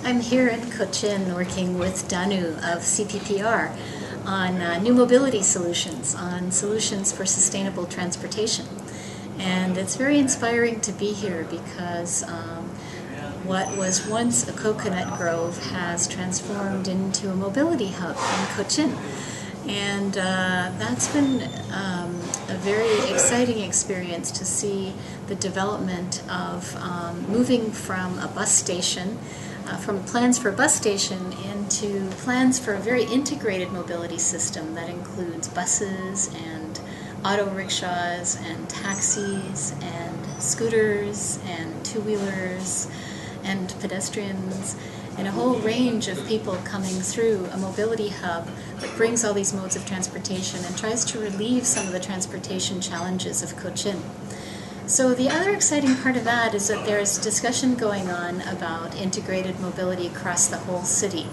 I'm here in Cochin working with Danu of CPPR on new mobility solutions, on solutions for sustainable transportation. And it's very inspiring to be here because what was once a coconut grove has transformed into a mobility hub in Cochin. And that's been a very exciting experience to see the development of moving from a bus station, from plans for a bus station into plans for a very integrated mobility system that includes buses and auto rickshaws and taxis and scooters and two-wheelers and pedestrians, and a whole range of people coming through a mobility hub that brings all these modes of transportation and tries to relieve some of the transportation challenges of Cochin. So the other exciting part of that is that there's discussion going on about integrated mobility across the whole city.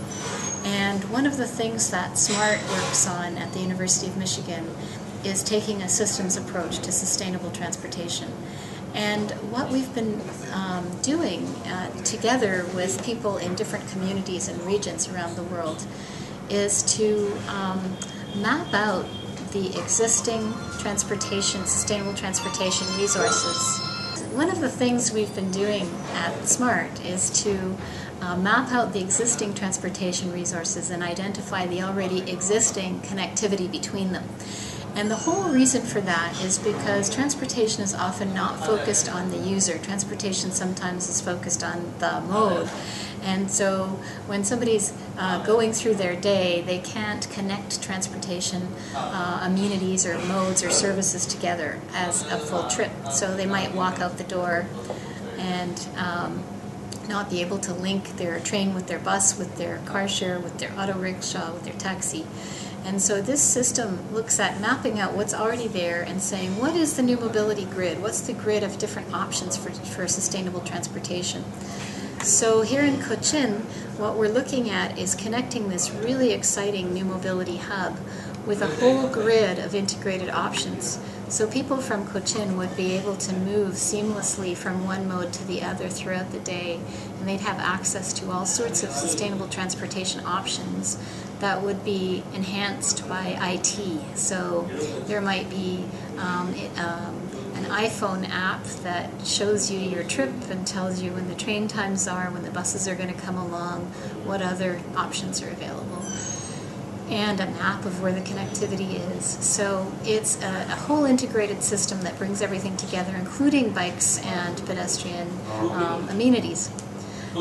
And one of the things that SMART works on at the University of Michigan is taking a systems approach to sustainable transportation. And what we've been doing together with people in different communities and regions around the world is to map out the existing transportation, sustainable transportation resources. One of the things we've been doing at SMART is to map out the existing transportation resources and identify the already existing connectivity between them. And the whole reason for that is because transportation is often not focused on the user. Transportation sometimes is focused on the mode. And so when somebody's going through their day, they can't connect transportation amenities or modes or services together as a full trip. So they might walk out the door and not be able to link their train with their bus, with their car share, with their auto rickshaw, with their taxi. And so this system looks at mapping out what's already there and saying, what is the new mobility grid? What's the grid of different options for sustainable transportation? So here in Cochin, what we're looking at is connecting this really exciting new mobility hub with a whole grid of integrated options. So people from Cochin would be able to move seamlessly from one mode to the other throughout the day, and they'd have access to all sorts of sustainable transportation options that would be enhanced by IT. So there might be an iPhone app that shows you your trip and tells you when the train times are, when the buses are going to come along, what other options are available, and a map of where the connectivity is. So it's a whole integrated system that brings everything together, including bikes and pedestrian amenities.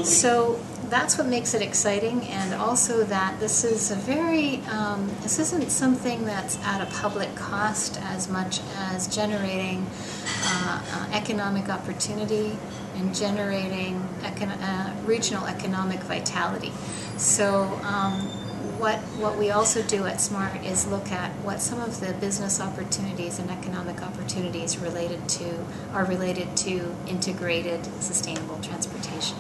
So that's what makes it exciting, and also that this is a very, this isn't something that's at a public cost as much as generating economic opportunity and generating regional economic vitality. So what we also do at SMART is look at what some of the business opportunities and economic opportunities are related to integrated sustainable transportation.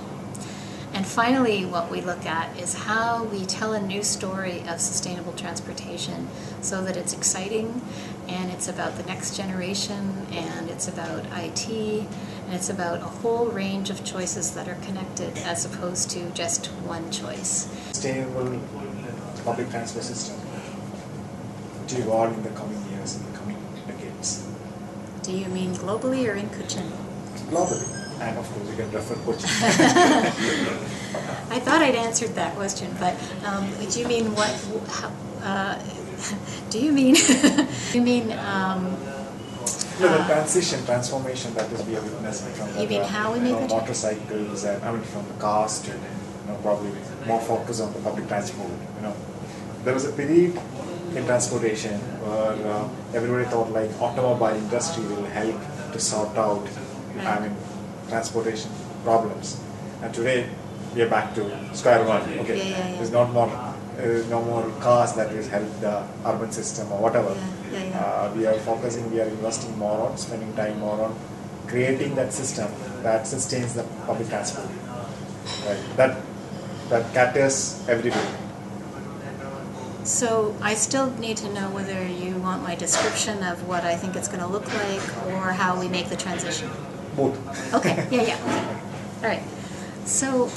And finally, what we look at is how we tell a new story of sustainable transportation so that it's exciting, and it's about the next generation, and it's about IT, and it's about a whole range of choices that are connected as opposed to just one choice. Sustainable public transport system to evolve in the coming years, in the coming decades. Do you mean globally or in Cochin? Globally. And of course, you can refer Cochin. I thought I'd answered that question, but do you mean what? Do you mean? You mean? The transformation that is we are witnessing from how we make the motorcycles and from the cars to probably more focus on the public transport. There was a period in transportation where everybody thought like automobile industry will help to sort out transportation problems, and today we are back to square one. Okay, there's no more cars that will help the urban system or whatever. We are focusing, we are investing more on, spending time more on creating that system that sustains the public transport. Right, that caters everybody. So I still need to know whether you want my description of what I think it's going to look like or how we make the transition. Both. Okay, okay. All right. So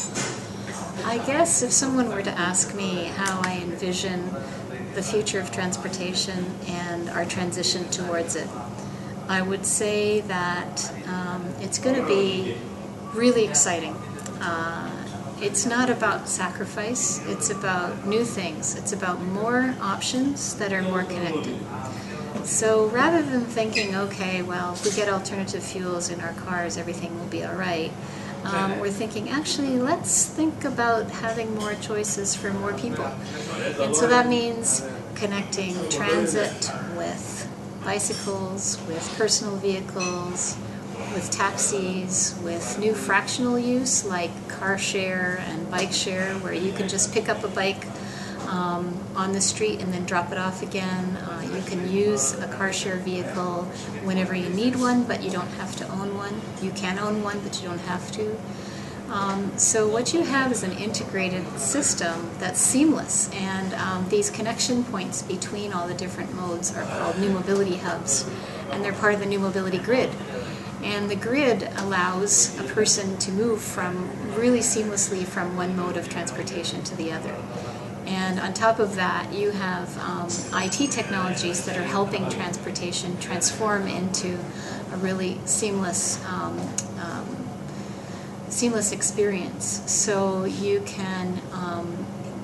I guess if someone were to ask me how I envision the future of transportation and our transition towards it, I would say that it's going to be really exciting. It's not about sacrifice, it's about new things. It's about more options that are more connected. So rather than thinking, okay, well, if we get alternative fuels in our cars, everything will be all right, we're thinking, actually, let's think about having more choices for more people. And so that means connecting transit with bicycles, with personal vehicles, with taxis, with new fractional use like car share and bike share, where you can just pick up a bike on the street and then drop it off again. You can use a car share vehicle whenever you need one, but you don't have to own one. You can own one, but you don't have to. So what you have is an integrated system that's seamless, and these connection points between all the different modes are called new mobility hubs, and they're part of the new mobility grid. And the grid allows a person to move from really seamlessly from one mode of transportation to the other. And on top of that, you have IT technologies that are helping transportation transform into a really seamless experience. So you can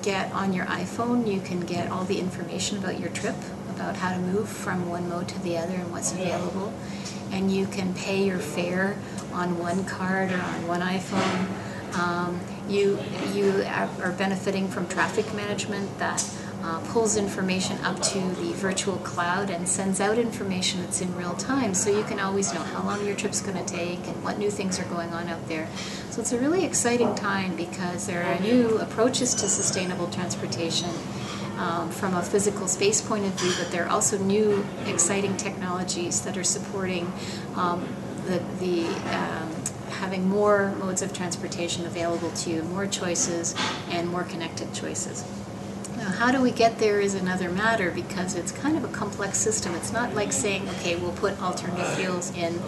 get on your iPhone, you can get all the information about your trip, about how to move from one mode to the other and what's available. And you can pay your fare on one card or on one iPhone. You are benefiting from traffic management that pulls information up to the virtual cloud and sends out information that's in real time, so you can always know how long your trip's going to take and what new things are going on out there. So it's a really exciting time because there are new approaches to sustainable transportation from a physical space point of view, but there are also new exciting technologies that are supporting having more modes of transportation available to you, more choices, and more connected choices. Now, how do we get there is another matter, because it's kind of a complex system. It's not like saying, okay, we'll put alternative fuels in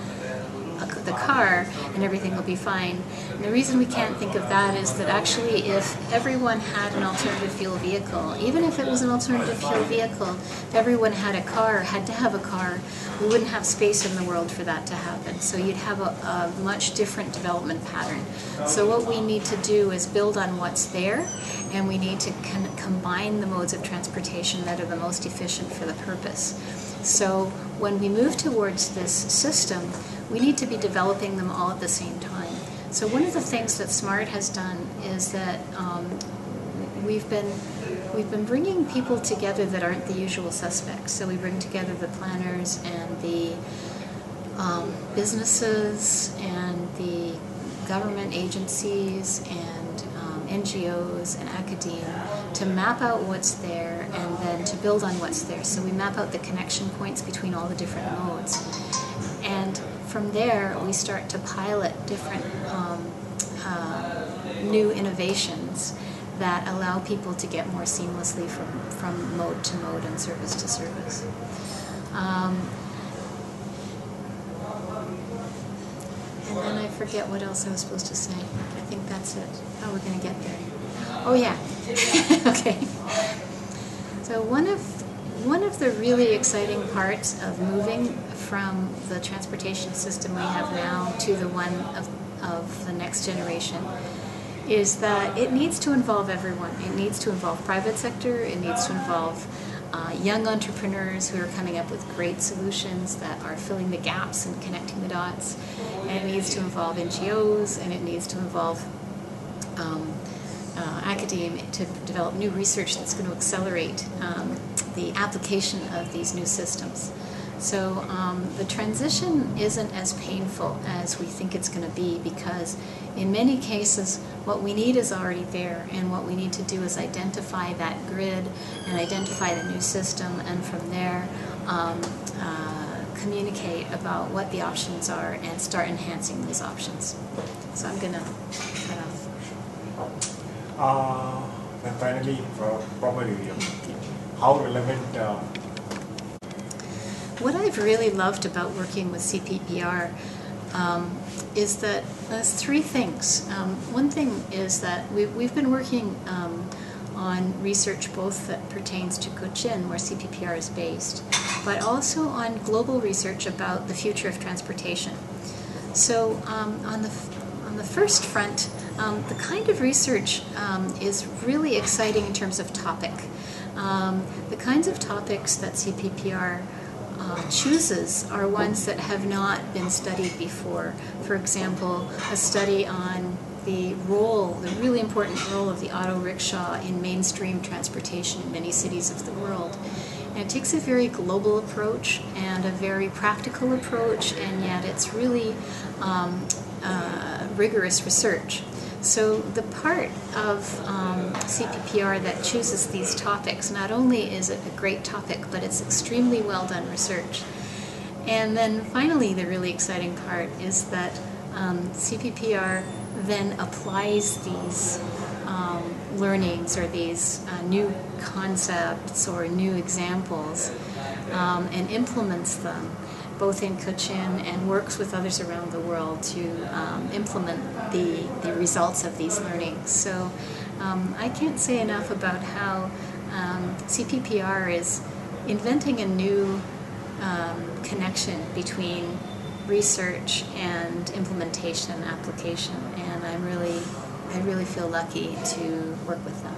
the car and everything will be fine. And the reason we can't think of that is that actually if everyone had an alternative fuel vehicle, even if it was an alternative fuel vehicle, if everyone had to have a car, we wouldn't have space in the world for that to happen. So you'd have a much different development pattern. So what we need to do is build on what's there, and we need to combine the modes of transportation that are the most efficient for the purpose. So when we move towards this system, we need to be developing them all at the same time. So one of the things that SMART has done is that we've been bringing people together that aren't the usual suspects. So we bring together the planners and the businesses and the government agencies and NGOs and academia to map out what's there and then to build on what's there. So we map out the connection points between all the different modes. And from there, we start to pilot different new innovations that allow people to get more seamlessly from mode to mode and service to service. And then I forget what else I was supposed to say. I think that's it. How we're going to get there. Oh yeah. Okay. So one of the really exciting parts of moving from the transportation system we have now to the one of the next generation is that it needs to involve everyone. It needs to involve private sector. It needs to involve young entrepreneurs who are coming up with great solutions that are filling the gaps and connecting the dots. And it needs to involve NGOs, and it needs to involve academia to develop new research that's going to accelerate the application of these new systems. So the transition isn't as painful as we think it's going to be, because in many cases what we need is already there, and what we need to do is identify that grid and identify the new system, and from there communicate about what the options are and start enhancing those options. So I'm going to cut off. And finally, probably, how relevant? What I've really loved about working with CPPR is that there's three things. One thing is that we've been working on research both that pertains to Cochin, where CPPR is based, but also on global research about the future of transportation. So on the first front, the kind of research is really exciting in terms of topic. The kinds of topics that CPPR chooses are ones that have not been studied before. For example, a study on the really important role of the auto rickshaw in mainstream transportation in many cities of the world. And it takes a very global approach and a very practical approach, and yet it's really rigorous research. So the part of CPPR that chooses these topics, not only is it a great topic, but it's extremely well done research. And then finally, the really exciting part is that CPPR then applies these learnings or these new concepts or new examples and implements them both in Cochin and works with others around the world to implement the results of these learnings. So I can't say enough about how CPPR is inventing a new connection between research and implementation application, and I really feel lucky to work with them.